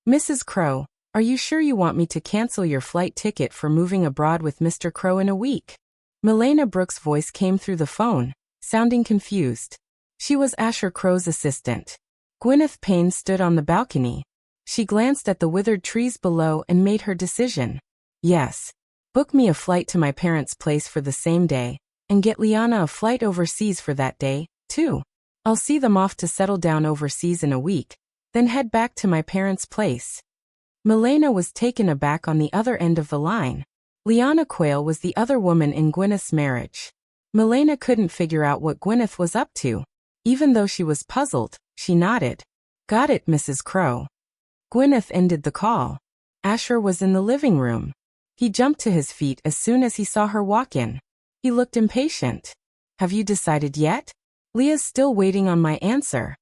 Mrs. Crow, are you sure you want me to cancel your flight ticket for moving abroad with Mr. Crow in a week? Milena Brooks' voice came through the phone, sounding confused. She was Asher Crow's assistant. Gwyneth Payne stood on the balcony. She glanced at the withered trees below and made her decision. Yes. Book me a flight to my parents' place for the same day, and get Liana a flight overseas for that day, too. I'll see them off to settle down overseas in a week, then head back to my parents' place. Milena was taken aback on the other end of the line. Liana Quayle was the other woman in Gwyneth's marriage. Milena couldn't figure out what Gwyneth was up to. Even though she was puzzled, she nodded. Got it, Mrs. Crow. Gwyneth ended the call. Asher was in the living room. He jumped to his feet as soon as he saw her walk in. He looked impatient. Have you decided yet? Leah's still waiting on my answer.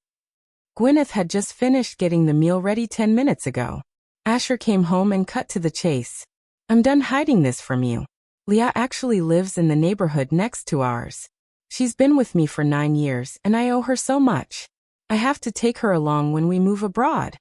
Gwyneth had just finished getting the meal ready 10 minutes ago. Asher came home and cut to the chase. I'm done hiding this from you. Leah actually lives in the neighborhood next to ours. She's been with me for 9 years and I owe her so much. I have to take her along when we move abroad.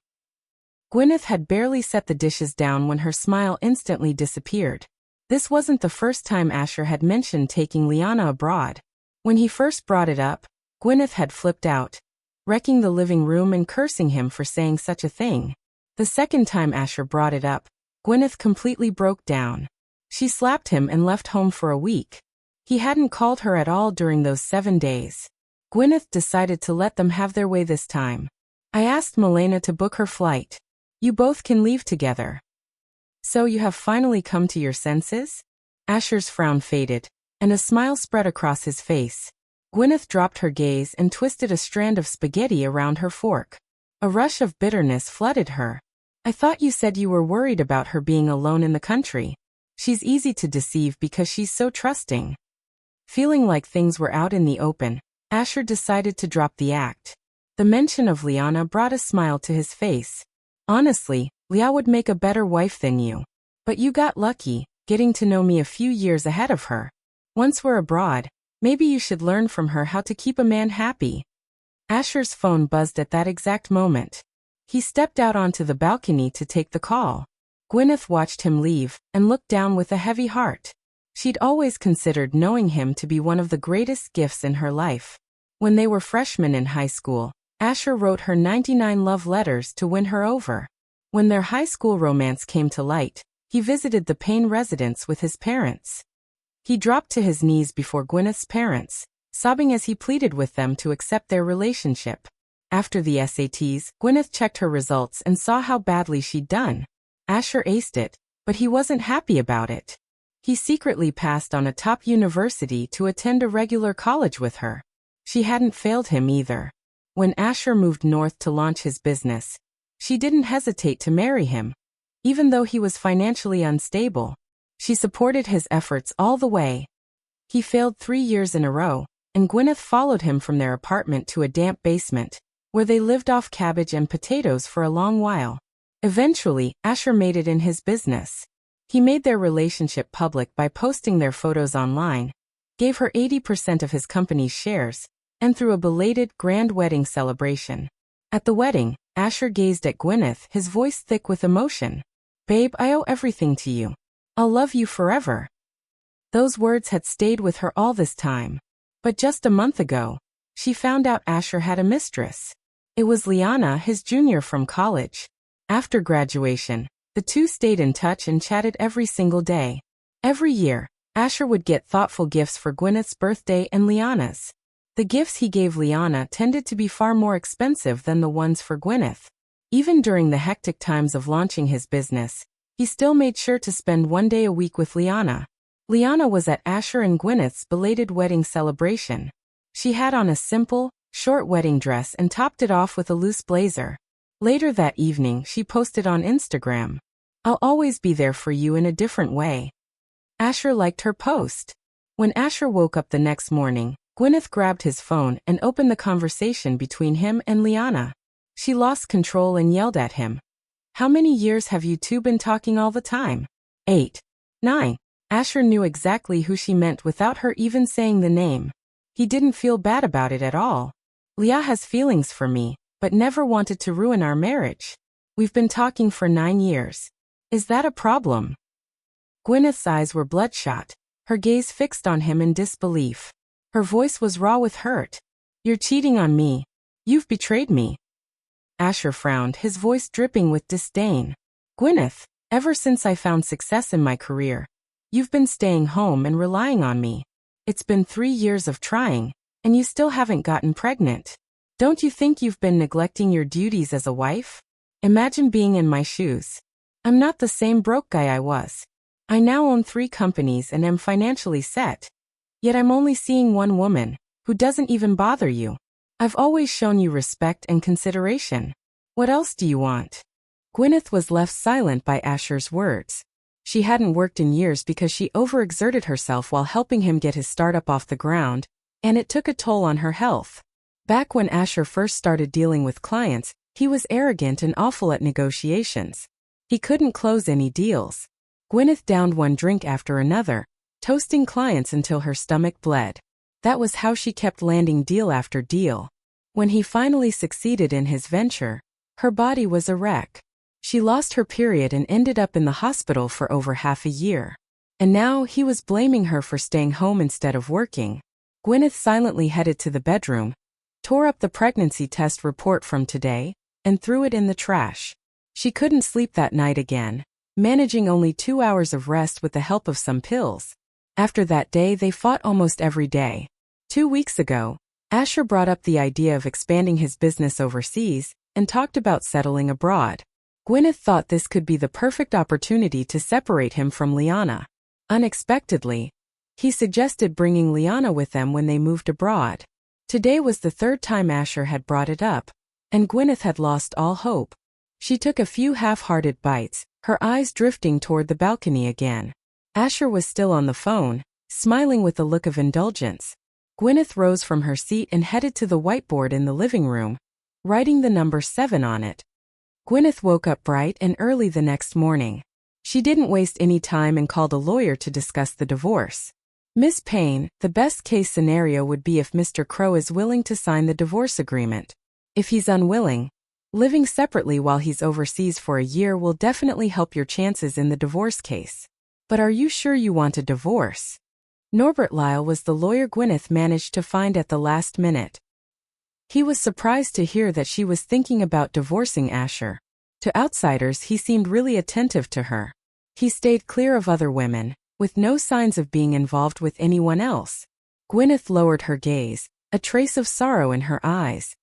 Gwyneth had barely set the dishes down when her smile instantly disappeared. This wasn't the first time Asher had mentioned taking Liana abroad. When he first brought it up, Gwyneth had flipped out, wrecking the living room and cursing him for saying such a thing. The second time Asher brought it up, Gwyneth completely broke down. She slapped him and left home for a week. He hadn't called her at all during those 7 days. Gwyneth decided to let them have their way this time. I asked Milena to book her flight. You both can leave together. So you have finally come to your senses? Asher's frown faded, and a smile spread across his face. Gwyneth dropped her gaze and twisted a strand of spaghetti around her fork. A rush of bitterness flooded her. I thought you said you were worried about her being alone in the country. She's easy to deceive because she's so trusting. Feeling like things were out in the open, Asher decided to drop the act. The mention of Liana brought a smile to his face. Honestly, Leah would make a better wife than you. But you got lucky, getting to know me a few years ahead of her. Once we're abroad, maybe you should learn from her how to keep a man happy. Asher's phone buzzed at that exact moment. He stepped out onto the balcony to take the call. Gwyneth watched him leave and looked down with a heavy heart. She'd always considered knowing him to be one of the greatest gifts in her life. When they were freshmen in high school, Asher wrote her 99 love letters to win her over. When their high school romance came to light, he visited the Payne residence with his parents. He dropped to his knees before Gwyneth's parents, sobbing as he pleaded with them to accept their relationship. After the SATs, Gwyneth checked her results and saw how badly she'd done. Asher aced it, but he wasn't happy about it. He secretly passed on a top university to attend a regular college with her. She hadn't failed him either. When Asher moved north to launch his business, she didn't hesitate to marry him. Even though he was financially unstable, she supported his efforts all the way. He failed 3 years in a row, and Gwyneth followed him from their apartment to a damp basement, where they lived off cabbage and potatoes for a long while. Eventually, Asher made it in his business. He made their relationship public by posting their photos online, gave her 80% of his company's shares, and threw a belated grand wedding celebration. At the wedding, Asher gazed at Gwyneth, his voice thick with emotion. Babe, I owe everything to you. I'll love you forever. Those words had stayed with her all this time. But just a month ago, she found out Asher had a mistress. It was Liana, his junior from college. After graduation, the two stayed in touch and chatted every single day. Every year, Asher would get thoughtful gifts for Gwyneth's birthday and Liana's. The gifts he gave Liana tended to be far more expensive than the ones for Gwyneth. Even during the hectic times of launching his business, he still made sure to spend 1 day a week with Liana. Liana was at Asher and Gwyneth's belated wedding celebration. She had on a simple, short wedding dress and topped it off with a loose blazer. Later that evening, she posted on Instagram, "I'll always be there for you in a different way." Asher liked her post. When Asher woke up the next morning, Gwyneth grabbed his phone and opened the conversation between him and Liana. She lost control and yelled at him. "How many years have you two been talking all the time?" 8. 9. Asher knew exactly who she meant without her even saying the name. He didn't feel bad about it at all. "Leah has feelings for me, but never wanted to ruin our marriage. We've been talking for 9 years. Is that a problem? Gwyneth's eyes were bloodshot, her gaze fixed on him in disbelief. Her voice was raw with hurt. You're cheating on me. You've betrayed me. Asher frowned, his voice dripping with disdain. Gwyneth, ever since I found success in my career, you've been staying home and relying on me. It's been 3 years of trying, and you still haven't gotten pregnant. Don't you think you've been neglecting your duties as a wife? Imagine being in my shoes. I'm not the same broke guy I was. I now own 3 companies and am financially set. Yet I'm only seeing one woman, who doesn't even bother you. I've always shown you respect and consideration. What else do you want? Gwyneth was left silent by Asher's words. She hadn't worked in years because she overexerted herself while helping him get his startup off the ground, and it took a toll on her health. Back when Asher first started dealing with clients, he was arrogant and awful at negotiations. He couldn't close any deals. Gwyneth downed one drink after another, toasting clients until her stomach bled. That was how she kept landing deal after deal. When he finally succeeded in his venture, her body was a wreck. She lost her period and ended up in the hospital for over half a year. And now he was blaming her for staying home instead of working. Gwyneth silently headed to the bedroom, tore up the pregnancy test report from today, and threw it in the trash. She couldn't sleep that night again, managing only 2 hours of rest with the help of some pills. After that day they fought almost every day. 2 weeks ago, Asher brought up the idea of expanding his business overseas and talked about settling abroad. Gwyneth thought this could be the perfect opportunity to separate him from Liana. Unexpectedly, he suggested bringing Liana with them when they moved abroad. Today was the 3rd time Asher had brought it up, and Gwyneth had lost all hope. She took a few half-hearted bites, her eyes drifting toward the balcony again. Asher was still on the phone, smiling with a look of indulgence. Gwyneth rose from her seat and headed to the whiteboard in the living room, writing the number 7 on it. Gwyneth woke up bright and early the next morning. She didn't waste any time and called a lawyer to discuss the divorce. Miss Payne, the best-case scenario would be if Mr. Crow is willing to sign the divorce agreement. If he's unwilling, living separately while he's overseas for a year will definitely help your chances in the divorce case. But are you sure you want a divorce? Norbert Lyle was the lawyer Gwyneth managed to find at the last minute. He was surprised to hear that she was thinking about divorcing Asher. To outsiders he seemed really attentive to her. He stayed clear of other women, with no signs of being involved with anyone else. Gwyneth lowered her gaze, a trace of sorrow in her eyes.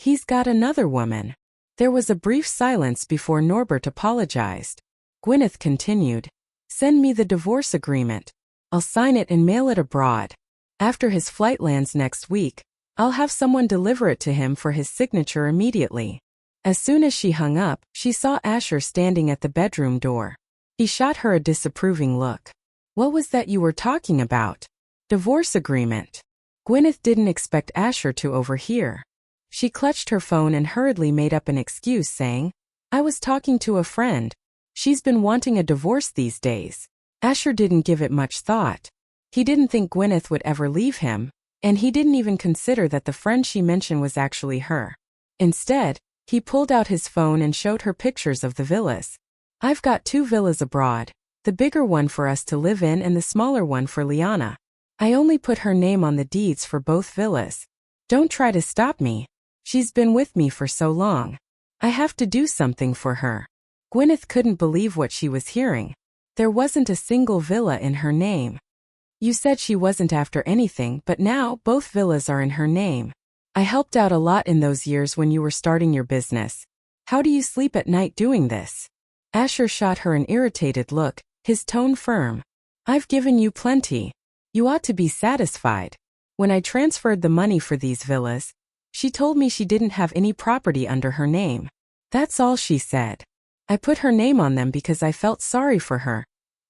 He's got another woman. There was a brief silence before Norbert apologized. Gwyneth continued, "Send me the divorce agreement. I'll sign it and mail it abroad. After his flight lands next week, I'll have someone deliver it to him for his signature immediately." As soon as she hung up, she saw Asher standing at the bedroom door. He shot her a disapproving look. "What was that you were talking about?" "Divorce agreement." Gwyneth didn't expect Asher to overhear. She clutched her phone and hurriedly made up an excuse saying, "I was talking to a friend. She's been wanting a divorce these days." Asher didn't give it much thought. He didn't think Gwyneth would ever leave him, and he didn't even consider that the friend she mentioned was actually her. Instead, he pulled out his phone and showed her pictures of the villas. "I've got 2 villas abroad, the bigger one for us to live in and the smaller one for Liana. I only put her name on the deeds for both villas. Don't try to stop me. She's been with me for so long. I have to do something for her." Gwyneth couldn't believe what she was hearing. There wasn't a single villa in her name. "You said she wasn't after anything, but now both villas are in her name. I helped out a lot in those years when you were starting your business. How do you sleep at night doing this?" Asher shot her an irritated look, his tone firm. "I've given you plenty. You ought to be satisfied. When I transferred the money for these villas, she told me she didn't have any property under her name. That's all she said. I put her name on them because I felt sorry for her,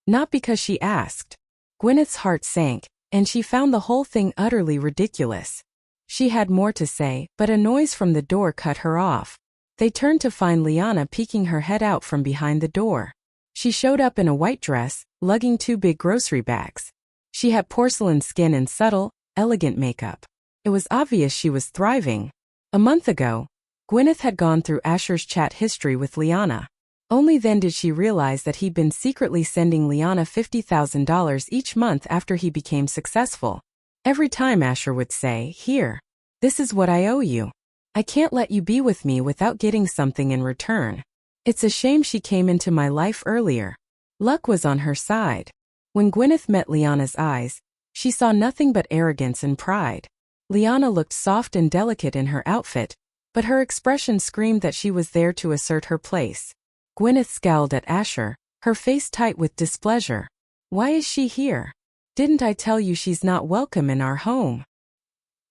not because she asked." Gwyneth's heart sank, and she found the whole thing utterly ridiculous. She had more to say, but a noise from the door cut her off. They turned to find Liana peeking her head out from behind the door. She showed up in a white dress, lugging 2 big grocery bags. She had porcelain skin and subtle, elegant makeup. It was obvious she was thriving. A month ago, Gwyneth had gone through Asher's chat history with Liana. Only then did she realize that he'd been secretly sending Liana $50,000 each month after he became successful. Every time Asher would say, "Here. This is what I owe you. I can't let you be with me without getting something in return." It's a shame she came into my life earlier. Luck was on her side. When Gwyneth met Liana's eyes, she saw nothing but arrogance and pride. Liana looked soft and delicate in her outfit, but her expression screamed that she was there to assert her place. Gwyneth scowled at Asher, her face tight with displeasure. "Why is she here? Didn't I tell you she's not welcome in our home?"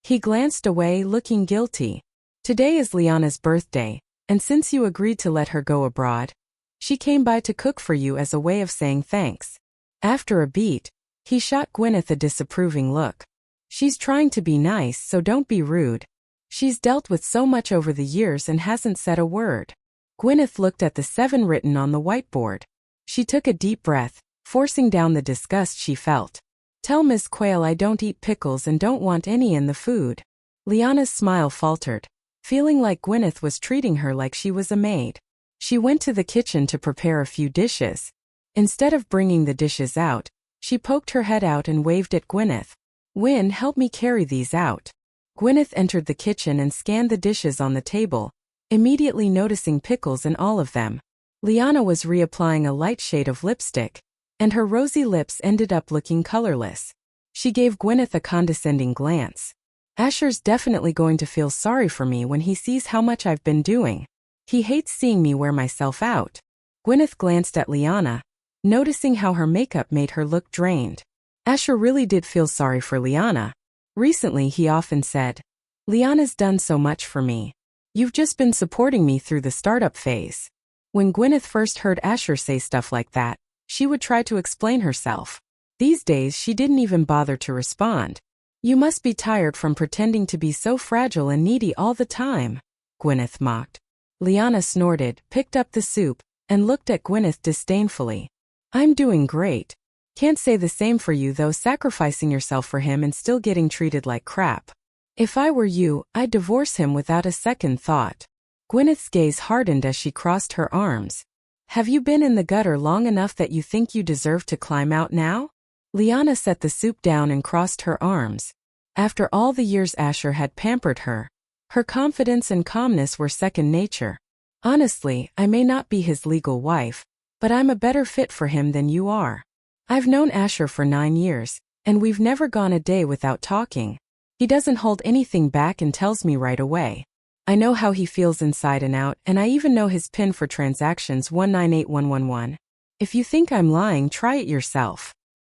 He glanced away, looking guilty. "Today is Liana's birthday, and since you agreed to let her go abroad, she came by to cook for you as a way of saying thanks." After a beat, he shot Gwyneth a disapproving look. "She's trying to be nice, so don't be rude. She's dealt with so much over the years and hasn't said a word." Gwyneth looked at the 7 written on the whiteboard. She took a deep breath, forcing down the disgust she felt. "Tell Miss Quayle I don't eat pickles and don't want any in the food." Liana's smile faltered, feeling like Gwyneth was treating her like she was a maid. She went to the kitchen to prepare a few dishes. Instead of bringing the dishes out, she poked her head out and waved at Gwyneth. "Win, help me carry these out." Gwyneth entered the kitchen and scanned the dishes on the table, immediately noticing pickles in all of them. Liana was reapplying a light shade of lipstick, and her rosy lips ended up looking colorless. She gave Gwyneth a condescending glance. "Asher's definitely going to feel sorry for me when he sees how much I've been doing. He hates seeing me wear myself out." Gwyneth glanced at Liana, noticing how her makeup made her look drained. Asher really did feel sorry for Liana. Recently he often said, "Liana's done so much for me. You've just been supporting me through the startup phase." When Gwyneth first heard Asher say stuff like that, she would try to explain herself. These days she didn't even bother to respond. "You must be tired from pretending to be so fragile and needy all the time," Gwyneth mocked. Liana snorted, picked up the soup, and looked at Gwyneth disdainfully. "I'm doing great. Can't say the same for you though, sacrificing yourself for him and still getting treated like crap. If I were you, I'd divorce him without a second thought." Gwyneth's gaze hardened as she crossed her arms. "Have you been in the gutter long enough that you think you deserve to climb out now?" Liana set the soup down and crossed her arms. After all the years Asher had pampered her, her confidence and calmness were second nature. "Honestly, I may not be his legal wife, but I'm a better fit for him than you are. I've known Asher for 9 years, and we've never gone a day without talking. He doesn't hold anything back and tells me right away. I know how he feels inside and out, and I even know his PIN for transactions 198111. If you think I'm lying, try it yourself."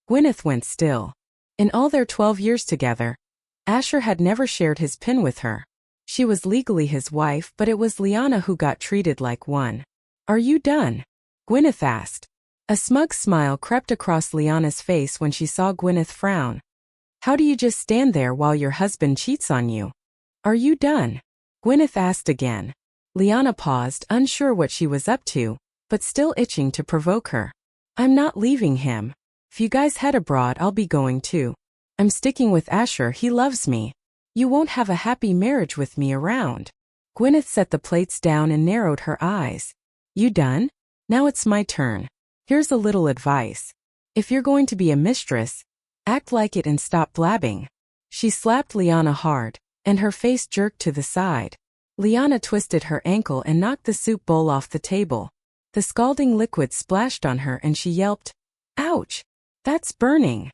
Gwyneth went still. In all their 12 years together, Asher had never shared his PIN with her. She was legally his wife, but it was Liana who got treated like one. "Are you done?" Gwyneth asked. A smug smile crept across Liana's face when she saw Gwyneth frown. "How do you just stand there while your husband cheats on you? Are you done?" Gwyneth asked again. Liana paused, unsure what she was up to, but still itching to provoke her. "I'm not leaving him. If you guys head abroad, I'll be going too. I'm sticking with Asher, he loves me. You won't have a happy marriage with me around." Gwyneth set the plates down and narrowed her eyes. "You done? Now it's my turn. Here's a little advice. If you're going to be a mistress, act like it and stop blabbing." She slapped Liana hard, and her face jerked to the side. Liana twisted her ankle and knocked the soup bowl off the table. The scalding liquid splashed on her and she yelped, "Ouch! That's burning."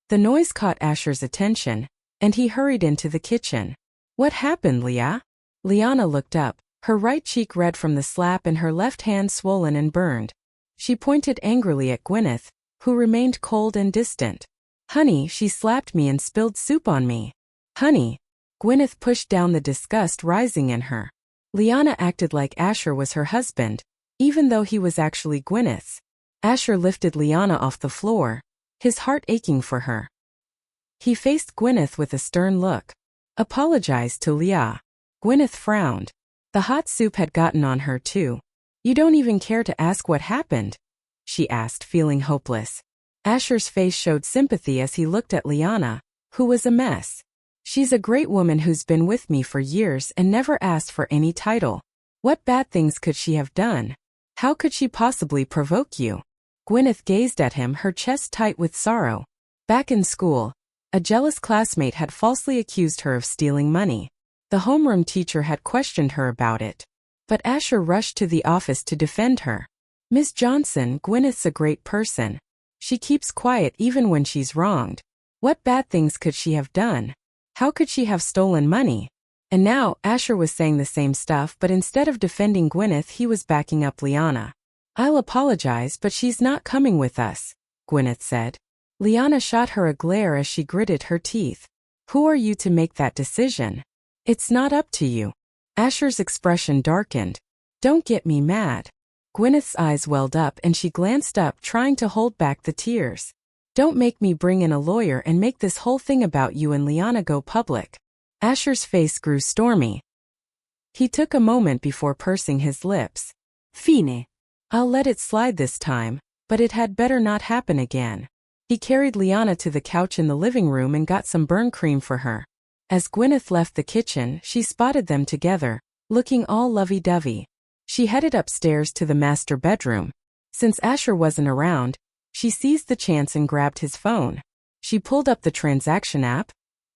The noise caught Asher's attention, and he hurried into the kitchen. "What happened, Leah?" Liana looked up, her right cheek red from the slap and her left hand swollen and burned. She pointed angrily at Gwyneth, who remained cold and distant. "Honey, she slapped me and spilled soup on me." "Honey." Gwyneth pushed down the disgust rising in her. Liana acted like Asher was her husband, even though he was actually Gwyneth's. Asher lifted Liana off the floor, his heart aching for her. He faced Gwyneth with a stern look. "Apologize to Leah." Gwyneth frowned. The hot soup had gotten on her too. "You don't even care to ask what happened?" she asked, feeling hopeless. Asher's face showed sympathy as he looked at Liana, who was a mess. She's a great woman who's been with me for years and never asked for any title. What bad things could she have done? How could she possibly provoke you? Gwyneth gazed at him, her chest tight with sorrow. Back in school, a jealous classmate had falsely accused her of stealing money. The homeroom teacher had questioned her about it. But Asher rushed to the office to defend her. Miss Johnson, Gwyneth's a great person. She keeps quiet even when she's wronged. What bad things could she have done? How could she have stolen money? And now, Asher was saying the same stuff, but instead of defending Gwyneth, he was backing up Liana. I'll apologize, but she's not coming with us, Gwyneth said. Liana shot her a glare as she gritted her teeth. Who are you to make that decision? It's not up to you. Asher's expression darkened. Don't get me mad. Gwyneth's eyes welled up and she glanced up, trying to hold back the tears. Don't make me bring in a lawyer and make this whole thing about you and Liana go public. Asher's face grew stormy. He took a moment before pursing his lips. Fine. I'll let it slide this time, but it had better not happen again. He carried Liana to the couch in the living room and got some burn cream for her. As Gwyneth left the kitchen, she spotted them together, looking all lovey-dovey. She headed upstairs to the master bedroom. Since Asher wasn't around, she seized the chance and grabbed his phone. She pulled up the transaction app,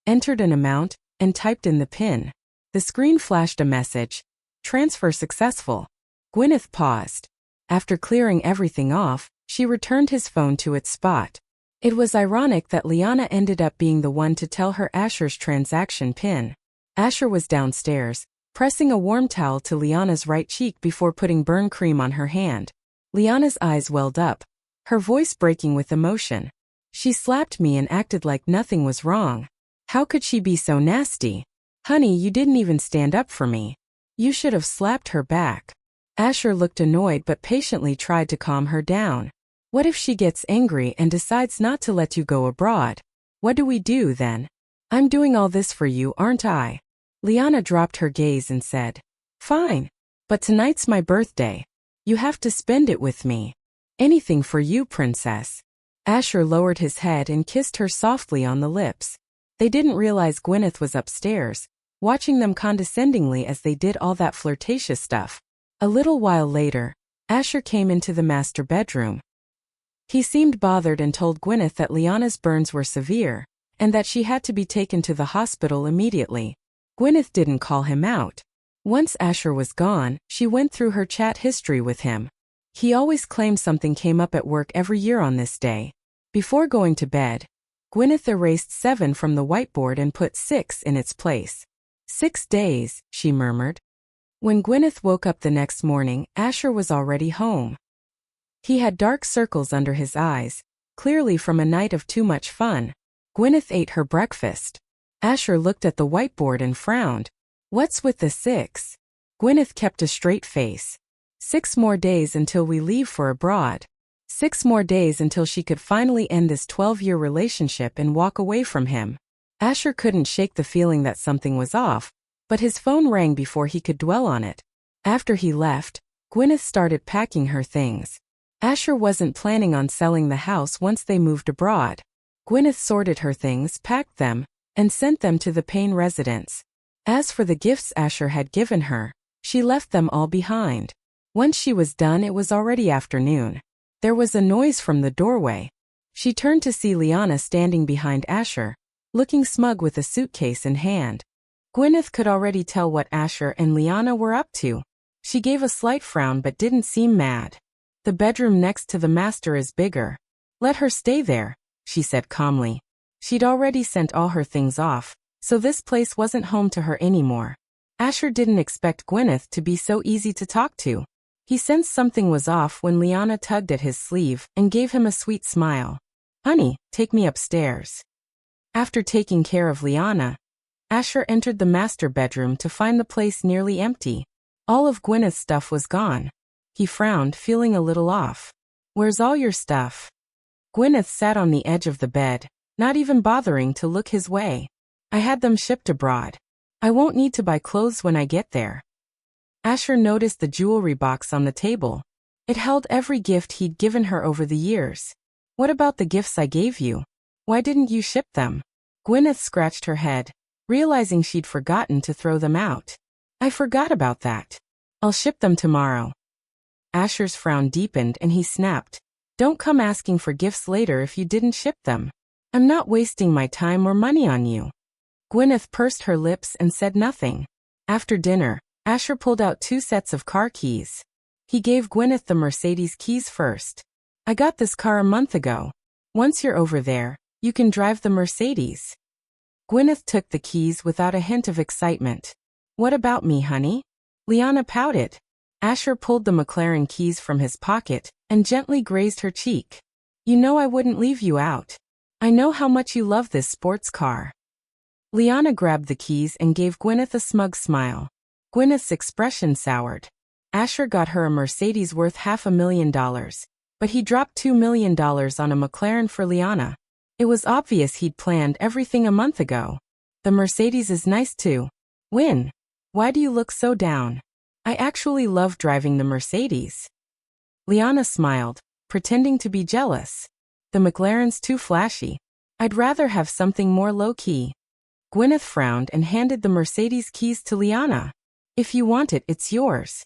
entered an amount, and typed in the PIN. The screen flashed a message. Transfer successful. Gwyneth paused. After clearing everything off, she returned his phone to its spot. It was ironic that Liana ended up being the one to tell her Asher's transaction PIN. Asher was downstairs, pressing a warm towel to Liana's right cheek before putting burn cream on her hand. Liana's eyes welled up, her voice breaking with emotion. She slapped me and acted like nothing was wrong. How could she be so nasty? Honey, you didn't even stand up for me. You should have slapped her back. Asher looked annoyed but patiently tried to calm her down. What if she gets angry and decides not to let you go abroad? What do we do then? I'm doing all this for you, aren't I? Liana dropped her gaze and said, Fine. But tonight's my birthday. You have to spend it with me. Anything for you, princess. Asher lowered his head and kissed her softly on the lips. They didn't realize Gwyneth was upstairs, watching them condescendingly as they did all that flirtatious stuff. A little while later, Asher came into the master bedroom. He seemed bothered and told Gwyneth that Liana's burns were severe, and that she had to be taken to the hospital immediately. Gwyneth didn't call him out. Once Asher was gone, she went through her chat history with him. He always claimed something came up at work every year on this day. Before going to bed, Gwyneth erased 7 from the whiteboard and put 6 in its place. 6 days, she murmured. When Gwyneth woke up the next morning, Asher was already home. He had dark circles under his eyes, clearly from a night of too much fun. Gwyneth ate her breakfast. Asher looked at the whiteboard and frowned. What's with the 6? Gwyneth kept a straight face. 6 more days until we leave for abroad. 6 more days until she could finally end this 12-year relationship and walk away from him. Asher couldn't shake the feeling that something was off, but his phone rang before he could dwell on it. After he left, Gwyneth started packing her things. Asher wasn't planning on selling the house once they moved abroad. Gwyneth sorted her things, packed them, and sent them to the Payne residence. As for the gifts Asher had given her, she left them all behind. Once she was done, it was already afternoon. There was a noise from the doorway. She turned to see Liana standing behind Asher, looking smug with a suitcase in hand. Gwyneth could already tell what Asher and Liana were up to. She gave a slight frown but didn't seem mad. The bedroom next to the master is bigger. Let her stay there, she said calmly. She'd already sent all her things off, so this place wasn't home to her anymore. Asher didn't expect Gwyneth to be so easy to talk to. He sensed something was off when Liana tugged at his sleeve and gave him a sweet smile. Honey, take me upstairs. After taking care of Liana, Asher entered the master bedroom to find the place nearly empty. All of Gwyneth's stuff was gone. He frowned, feeling a little off. Where's all your stuff? Gwyneth sat on the edge of the bed, not even bothering to look his way. I had them shipped abroad. I won't need to buy clothes when I get there. Asher noticed the jewelry box on the table. It held every gift he'd given her over the years. What about the gifts I gave you? Why didn't you ship them? Gwyneth scratched her head. realizing she'd forgotten to throw them out. I forgot about that. I'll ship them tomorrow. Asher's frown deepened and he snapped. Don't come asking for gifts later if you didn't ship them. I'm not wasting my time or money on you. Gwyneth pursed her lips and said nothing. After dinner, Asher pulled out 2 sets of car keys. He gave Gwyneth the Mercedes keys first. I got this car a month ago. Once you're over there, you can drive the Mercedes. Gwyneth took the keys without a hint of excitement. What about me, honey? Liana pouted. Asher pulled the McLaren keys from his pocket and gently grazed her cheek. You know I wouldn't leave you out. I know how much you love this sports car. Liana grabbed the keys and gave Gwyneth a smug smile. Gwyneth's expression soured. Asher got her a Mercedes worth $500,000, but he dropped $2 million on a McLaren for Liana. It was obvious he'd planned everything a month ago. The Mercedes is nice too. Win. Why do you look so down? I actually love driving the Mercedes. Liana smiled, pretending to be jealous. The McLaren's too flashy. I'd rather have something more low-key. Gwyneth frowned and handed the Mercedes keys to Liana. If you want it, it's yours.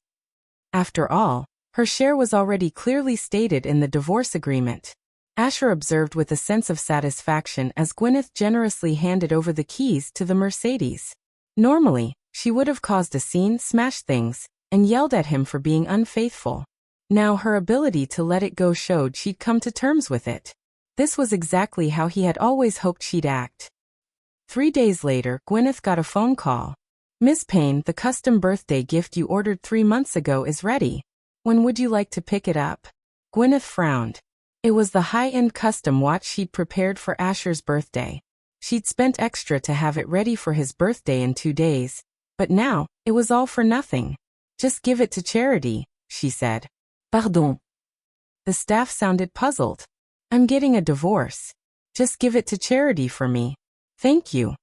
After all, her share was already clearly stated in the divorce agreement. Asher observed with a sense of satisfaction as Gwyneth generously handed over the keys to the Mercedes. Normally, she would have caused a scene, smashed things, and yelled at him for being unfaithful. Now her ability to let it go showed she'd come to terms with it. This was exactly how he had always hoped she'd act. 3 days later, Gwyneth got a phone call. Miss Payne, the custom birthday gift you ordered 3 months ago is ready. When would you like to pick it up? Gwyneth frowned. It was the high-end custom watch she'd prepared for Asher's birthday. She'd spent extra to have it ready for his birthday in 2 days, but now, it was all for nothing. Just give it to charity, she said. Pardon. The staff sounded puzzled. I'm getting a divorce. Just give it to charity for me. Thank you,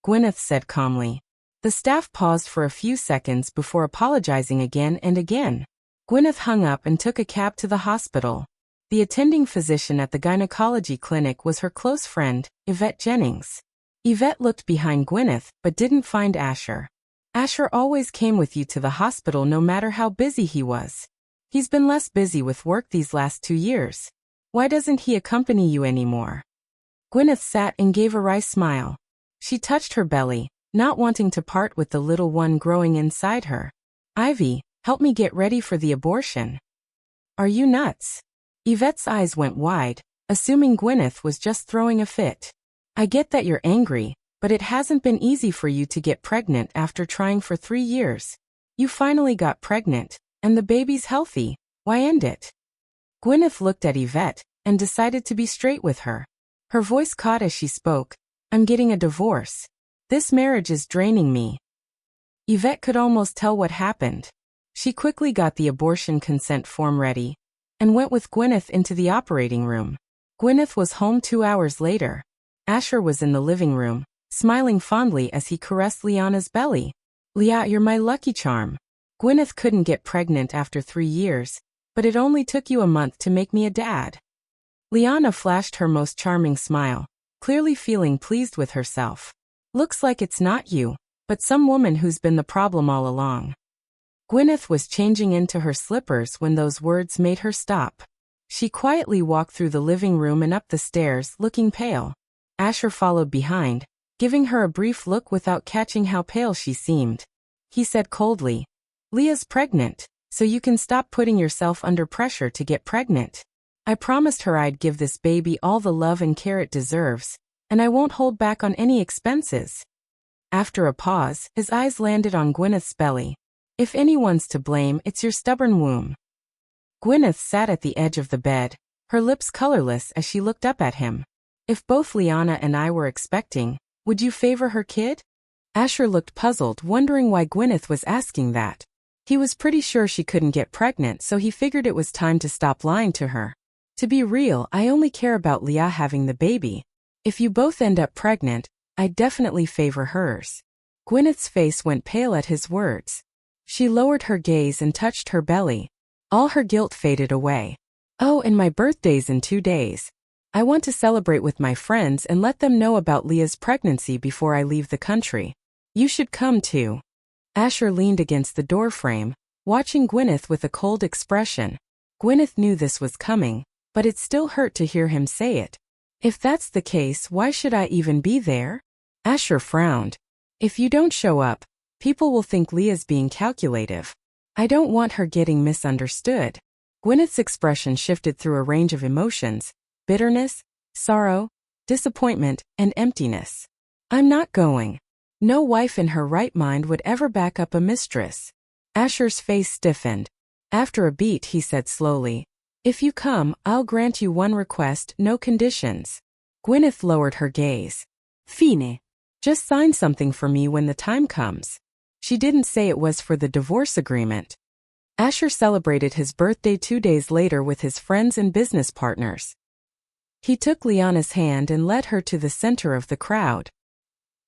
Gwyneth said calmly. The staff paused for a few seconds before apologizing again and again. Gwyneth hung up and took a cab to the hospital. The attending physician at the gynecology clinic was her close friend, Yvette Jennings. Yvette looked behind Gwyneth but didn't find Asher. Asher always came with you to the hospital no matter how busy he was. He's been less busy with work these last 2 years. Why doesn't he accompany you anymore? Gwyneth sat and gave a wry smile. She touched her belly, not wanting to part with the little one growing inside her. Ivy, help me get ready for the abortion. Are you nuts? Yvette's eyes went wide, assuming Gwyneth was just throwing a fit. I get that you're angry, but it hasn't been easy for you to get pregnant after trying for 3 years. You finally got pregnant, and the baby's healthy. Why end it? Gwyneth looked at Yvette and decided to be straight with her. Her voice caught as she spoke. I'm getting a divorce. This marriage is draining me. Yvette could almost tell what happened. She quickly got the abortion consent form ready and went with Gwyneth into the operating room. Gwyneth was home 2 hours later. Asher was in the living room, smiling fondly as he caressed Liana's belly. Leah, you're my lucky charm. Gwyneth couldn't get pregnant after 3 years, but it only took you a month to make me a dad. Liana flashed her most charming smile, clearly feeling pleased with herself. Looks like it's not you, but some woman who's been the problem all along. Gwyneth was changing into her slippers when those words made her stop. She quietly walked through the living room and up the stairs, looking pale. Asher followed behind, giving her a brief look without catching how pale she seemed. He said coldly, Leah's pregnant, so you can stop putting yourself under pressure to get pregnant. I promised her I'd give this baby all the love and care it deserves, and I won't hold back on any expenses. After a pause, his eyes landed on Gwyneth's belly. If anyone's to blame, it's your stubborn womb. Gwyneth sat at the edge of the bed, her lips colorless as she looked up at him. If both Liana and I were expecting, would you favor her kid? Asher looked puzzled, wondering why Gwyneth was asking that. He was pretty sure she couldn't get pregnant, so he figured it was time to stop lying to her. To be real, I only care about Leah having the baby. If you both end up pregnant, I'd definitely favor hers. Gwyneth's face went pale at his words. She lowered her gaze and touched her belly. All her guilt faded away. Oh, and my birthday's in 2 days. I want to celebrate with my friends and let them know about Leah's pregnancy before I leave the country. You should come too. Asher leaned against the doorframe, watching Gwyneth with a cold expression. Gwyneth knew this was coming, but it still hurt to hear him say it. If that's the case, why should I even be there? Asher frowned. If you don't show up, people will think Leah's being calculative. I don't want her getting misunderstood. Gwyneth's expression shifted through a range of emotions: bitterness, sorrow, disappointment, and emptiness. I'm not going. No wife in her right mind would ever back up a mistress. Asher's face stiffened. After a beat, he said slowly, if you come, I'll grant you one request, no conditions. Gwyneth lowered her gaze. Fine. Just sign something for me when the time comes. She didn't say it was for the divorce agreement. Asher celebrated his birthday 2 days later with his friends and business partners. He took Liana's hand and led her to the center of the crowd.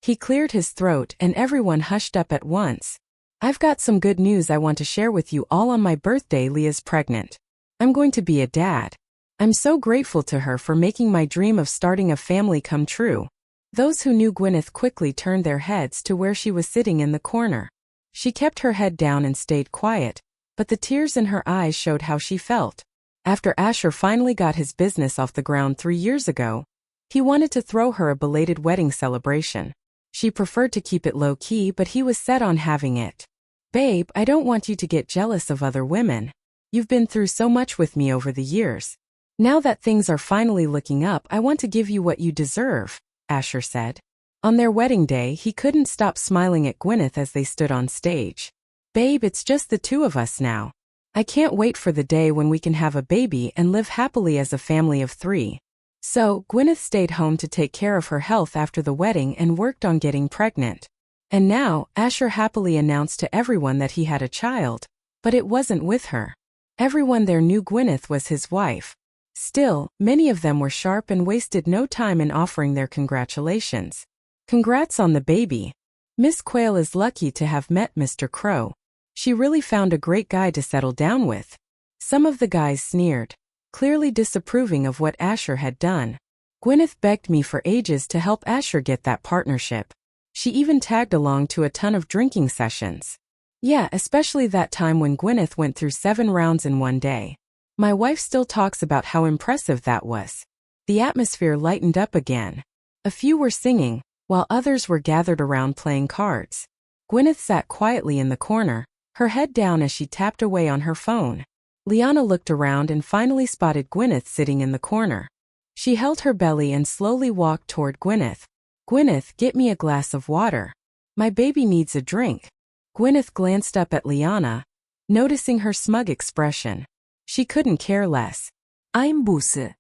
He cleared his throat and everyone hushed up at once. I've got some good news I want to share with you all on my birthday. Leah's pregnant. I'm going to be a dad. I'm so grateful to her for making my dream of starting a family come true. Those who knew Gwyneth quickly turned their heads to where she was sitting in the corner. She kept her head down and stayed quiet, but the tears in her eyes showed how she felt. After Asher finally got his business off the ground 3 years ago, he wanted to throw her a belated wedding celebration. She preferred to keep it low-key, but he was set on having it. Babe, I don't want you to get jealous of other women. You've been through so much with me over the years. Now that things are finally looking up, I want to give you what you deserve, Asher said. On their wedding day, he couldn't stop smiling at Gwyneth as they stood on stage. Babe, it's just the two of us now. I can't wait for the day when we can have a baby and live happily as a family of 3. So, Gwyneth stayed home to take care of her health after the wedding and worked on getting pregnant. And now, Asher happily announced to everyone that he had a child, but it wasn't with her. Everyone there knew Gwyneth was his wife. Still, many of them were sharp and wasted no time in offering their congratulations. Congrats on the baby. Miss Quayle is lucky to have met Mr. Crow. She really found a great guy to settle down with. Some of the guys sneered, clearly disapproving of what Asher had done. Gwyneth begged me for ages to help Asher get that partnership. She even tagged along to a ton of drinking sessions. Yeah, especially that time when Gwyneth went through 7 rounds in one day. My wife still talks about how impressive that was. The atmosphere lightened up again. A few were singing, while others were gathered around playing cards. Gwyneth sat quietly in the corner, her head down as she tapped away on her phone. Liana looked around and finally spotted Gwyneth sitting in the corner. She held her belly and slowly walked toward Gwyneth. Gwyneth, get me a glass of water. My baby needs a drink. Gwyneth glanced up at Liana, noticing her smug expression. She couldn't care less. I'm Busse.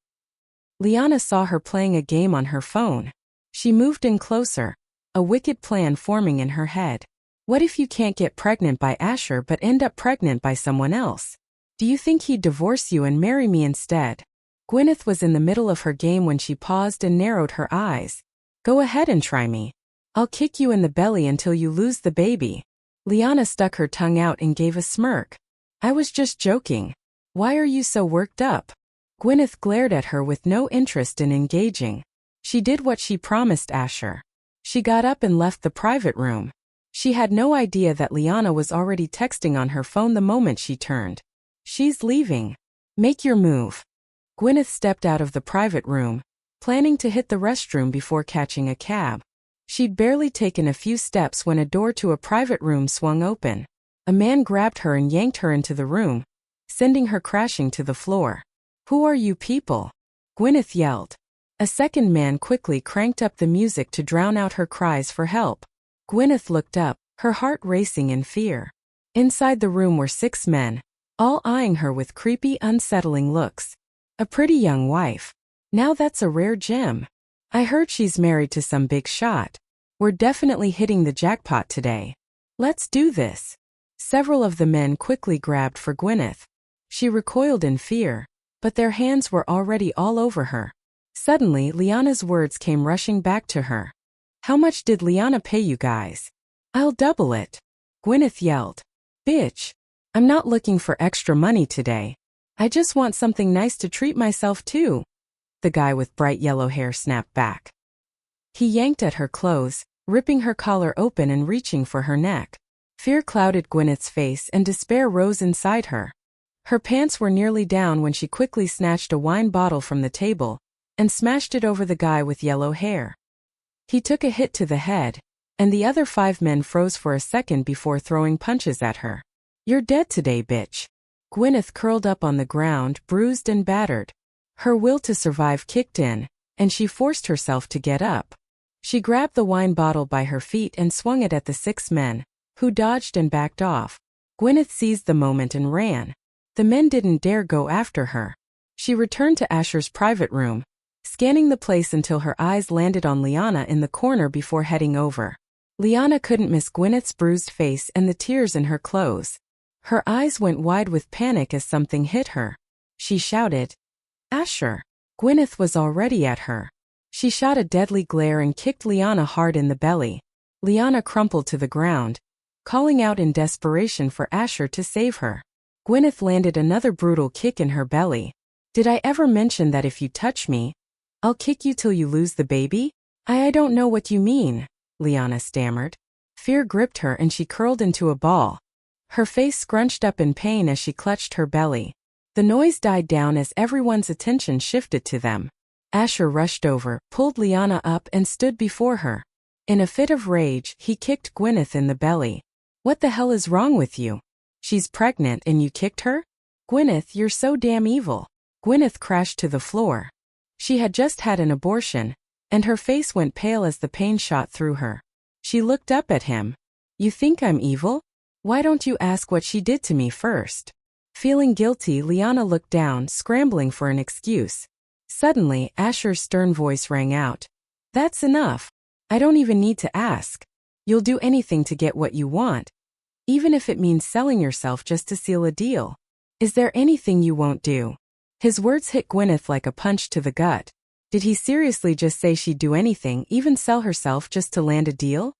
Liana saw her playing a game on her phone. She moved in closer, a wicked plan forming in her head. What if you can't get pregnant by Asher but end up pregnant by someone else? Do you think he'd divorce you and marry me instead? Gwyneth was in the middle of her game when she paused and narrowed her eyes. Go ahead and try me. I'll kick you in the belly until you lose the baby. Liana stuck her tongue out and gave a smirk. I was just joking. Why are you so worked up? Gwyneth glared at her with no interest in engaging. She did what she promised Asher. She got up and left the private room. She had no idea that Liana was already texting on her phone the moment she turned. She's leaving. Make your move. Gwyneth stepped out of the private room, planning to hit the restroom before catching a cab. She'd barely taken a few steps when a door to a private room swung open. A man grabbed her and yanked her into the room, sending her crashing to the floor. Who are you people? Gwyneth yelled. A second man quickly cranked up the music to drown out her cries for help. Gwyneth looked up, her heart racing in fear. Inside the room were 6 men, all eyeing her with creepy, unsettling looks. A pretty young wife. Now that's a rare gem. I heard she's married to some big shot. We're definitely hitting the jackpot today. Let's do this. Several of the men quickly grabbed for Gwyneth. She recoiled in fear, but their hands were already all over her. Suddenly, Liana's words came rushing back to her. How much did Liana pay you guys? I'll double it. Gwyneth yelled. Bitch. I'm not looking for extra money today. I just want something nice to treat myself to. the guy with bright yellow hair snapped back. He yanked at her clothes, ripping her collar open and reaching for her neck. Fear clouded Gwyneth's face and despair rose inside her. Her pants were nearly down when she quickly snatched a wine bottle from the table and smashed it over the guy with yellow hair. He took a hit to the head, and the other 5 men froze for a second before throwing punches at her. "You're dead today, bitch." Gwyneth curled up on the ground, bruised and battered. Her will to survive kicked in, and she forced herself to get up. She grabbed the wine bottle by her feet and swung it at the 6 men, who dodged and backed off. Gwyneth seized the moment and ran. The men didn't dare go after her. She returned to Asher's private room, scanning the place until her eyes landed on Liana in the corner before heading over. Liana couldn't miss Gwyneth's bruised face and the tears in her clothes. Her eyes went wide with panic as something hit her. She shouted, "Asher!" Gwyneth was already at her. She shot a deadly glare and kicked Liana hard in the belly. Liana crumpled to the ground, calling out in desperation for Asher to save her. Gwyneth landed another brutal kick in her belly. "Did I ever mention that if you touch me, I'll kick you till you lose the baby?" I don't know what you mean," Liana stammered. Fear gripped her and she curled into a ball. Her face scrunched up in pain as she clutched her belly. The noise died down as everyone's attention shifted to them. Asher rushed over, pulled Liana up and stood before her. In a fit of rage, he kicked Gwyneth in the belly. "What the hell is wrong with you? She's pregnant and you kicked her? Gwyneth, you're so damn evil." Gwyneth crashed to the floor. She had just had an abortion, and her face went pale as the pain shot through her. She looked up at him. "You think I'm evil? Why don't you ask what she did to me first?" Feeling guilty, Liana looked down, scrambling for an excuse. Suddenly, Asher's stern voice rang out. "That's enough. I don't even need to ask. You'll do anything to get what you want, even if it means selling yourself just to seal a deal. Is there anything you won't do?" His words hit Gwyneth like a punch to the gut. Did he seriously just say she'd do anything, even sell herself just to land a deal?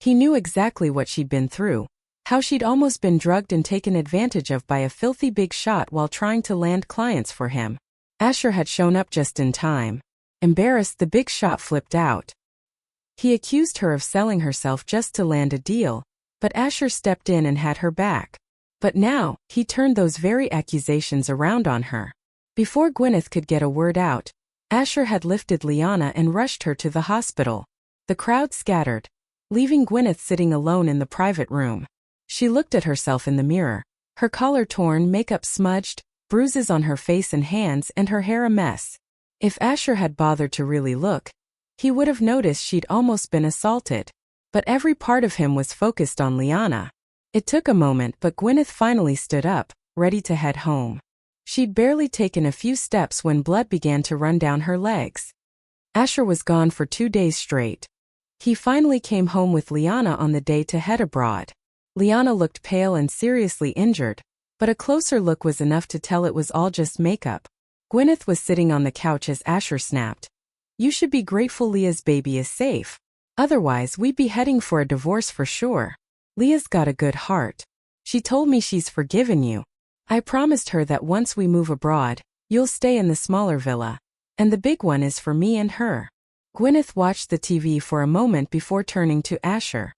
He knew exactly what she'd been through. How she'd almost been drugged and taken advantage of by a filthy big shot while trying to land clients for him. Asher had shown up just in time. Embarrassed, the big shot flipped out. He accused her of selling herself just to land a deal, but Asher stepped in and had her back. But now, he turned those very accusations around on her. Before Gwyneth could get a word out, Asher had lifted Liana and rushed her to the hospital. The crowd scattered, leaving Gwyneth sitting alone in the private room. She looked at herself in the mirror, her collar torn, makeup smudged, bruises on her face and hands, and her hair a mess. If Asher had bothered to really look, he would have noticed she'd almost been assaulted. But every part of him was focused on Liana. It took a moment, but Gwyneth finally stood up, ready to head home. She'd barely taken a few steps when blood began to run down her legs. Asher was gone for 2 days straight. He finally came home with Liana on the day to head abroad. Liana looked pale and seriously injured, but a closer look was enough to tell it was all just makeup. Gwyneth was sitting on the couch as Asher snapped, "You should be grateful Leah's baby is safe. Otherwise, we'd be heading for a divorce for sure. Leah's got a good heart. She told me she's forgiven you. I promised her that once we move abroad, you'll stay in the smaller villa, and the big one is for me and her." Gwyneth watched the TV for a moment before turning to Asher.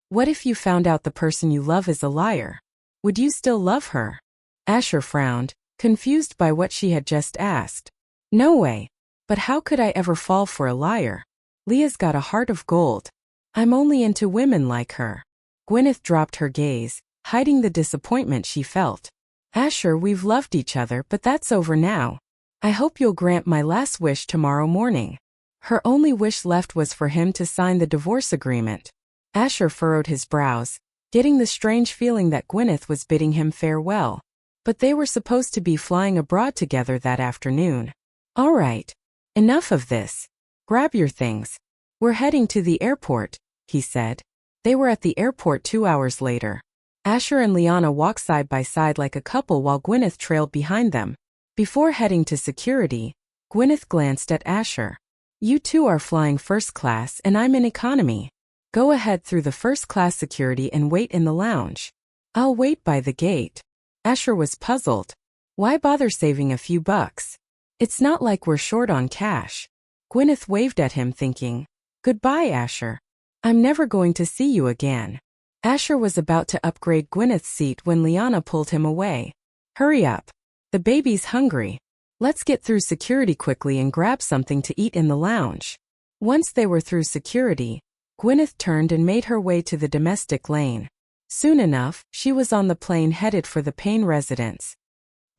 "What if you found out the person you love is a liar? Would you still love her?" Asher frowned, confused by what she had just asked. "No way. But how could I ever fall for a liar? Leah's got a heart of gold. I'm only into women like her." Gwyneth dropped her gaze, hiding the disappointment she felt. "Asher, we've loved each other, but that's over now. I hope you'll grant my last wish tomorrow morning." Her only wish left was for him to sign the divorce agreement. Asher furrowed his brows, getting the strange feeling that Gwyneth was bidding him farewell. But they were supposed to be flying abroad together that afternoon. "All right. Enough of this. Grab your things. We're heading to the airport," he said. They were at the airport 2 hours later. Asher and Liana walked side by side like a couple while Gwyneth trailed behind them. Before heading to security, Gwyneth glanced at Asher. "You two are flying first class and I'm in economy. Go ahead through the first-class security and wait in the lounge. I'll wait by the gate." Asher was puzzled. Why bother saving a few bucks? It's not like we're short on cash. Gwyneth waved at him thinking, "Goodbye, Asher. I'm never going to see you again." Asher was about to upgrade Gwyneth's seat when Liana pulled him away. "Hurry up. The baby's hungry. Let's get through security quickly and grab something to eat in the lounge." Once they were through security, Gwyneth turned and made her way to the domestic lane. Soon enough, she was on the plane headed for the Payne residence.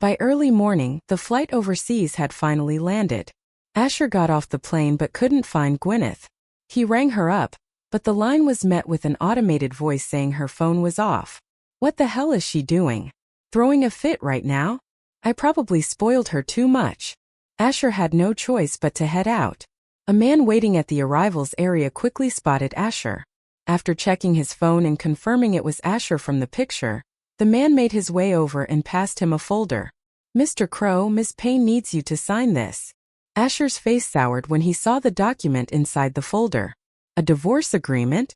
By early morning, the flight overseas had finally landed. Asher got off the plane but couldn't find Gwyneth. He rang her up, but the line was met with an automated voice saying her phone was off. "What the hell is she doing? Throwing a fit right now? I probably spoiled her too much." Asher had no choice but to head out. A man waiting at the arrivals area quickly spotted Asher. After checking his phone and confirming it was Asher from the picture, the man made his way over and passed him a folder. "Mr. Crow, Miss Payne needs you to sign this." Asher's face soured when he saw the document inside the folder. A divorce agreement?